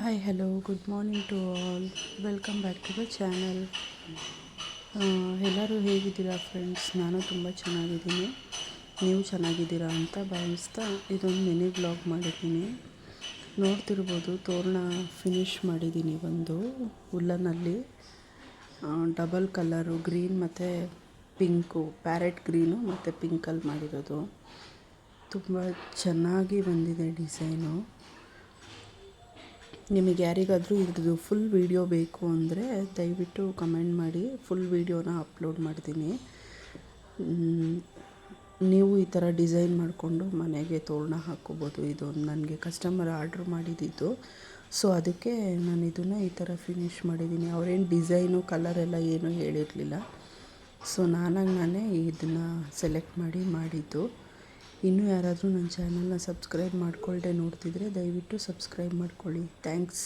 Hi hello good morning to all. Welcome back to the channel. ಎಲ್ಲರೂ ಹೇಗಿದ್ದೀರಾ friends? ನಾನು ತುಂಬ ಚೆನ್ನಾಗಿದ್ದೀನಿ, ನೀವು ಚೆನ್ನಾಗಿದ್ದೀರಾ ಅಂತ ಭಾವಿಸ್ತಾ ಇದೊಂದು ಮಿನಿ ಬ್ಲಾಗ್ ಮಾಡಿದ್ದೀನಿ. ನೋಡ್ತಿರ್ಬೋದು, ತೋರಣ ಫಿನಿಷ್ ಮಾಡಿದ್ದೀನಿ. ಒಂದು ಉಲ್ಲನಲ್ಲಿ ಡಬಲ್ ಕಲರು ಗ್ರೀನ್ ಮತ್ತು ಪಿಂಕು, ಪ್ಯಾರೆಟ್ ಗ್ರೀನು ಮತ್ತು ಪಿಂಕಲ್ಲಿ ಮಾಡಿರೋದು. ತುಂಬ ಚೆನ್ನಾಗಿ ಬಂದಿದೆ ಡಿಸೈನು. ನಿಮಗೆ ಯಾರಿಗಾದರೂ ಇದ್ರದ್ದು ಫುಲ್ ವೀಡಿಯೋ ಬೇಕು ಅಂದರೆ ದಯವಿಟ್ಟು ಕಮೆಂಟ್ ಮಾಡಿ, ಫುಲ್ ವೀಡಿಯೋನ ಅಪ್ಲೋಡ್ ಮಾಡ್ತೀನಿ. ನೀವು ಈ ಥರ ಡಿಸೈನ್ ಮಾಡಿಕೊಂಡು ಮನೆಗೆ ತೋರಣ ಹಾಕ್ಕೋಬೋದು. ಇದು ನನಗೆ ಕಸ್ಟಮರ್ ಆರ್ಡ್ರ್ ಮಾಡಿದ್ದಿದ್ದು, ಸೊ ಅದಕ್ಕೆ ನಾನು ಇದನ್ನು ಈ ಥರ ಫಿನಿಷ್ ಮಾಡಿದ್ದೀನಿ. ಅವರೇನು ಡಿಸೈನು ಕಲರೆಲ್ಲ ಏನೂ ಹೇಳಿರಲಿಲ್ಲ, ಸೊ ನಾನೇ ಇದನ್ನು ಸೆಲೆಕ್ಟ್ ಮಾಡಿದ್ದು. ಇನ್ನೂ ಯಾರಾದರೂ ನನ್ನ ಚಾನಲ್ನ ಸಬ್ಸ್ಕ್ರೈಬ್ ಮಾಡ್ಕೊಳ್ದೆ ನೋಡ್ತಿದ್ರೆ ದಯವಿಟ್ಟು ಸಬ್ಸ್ಕ್ರೈಬ್ ಮಾಡ್ಕೊಳ್ಳಿ. ಥ್ಯಾಂಕ್ಸ್.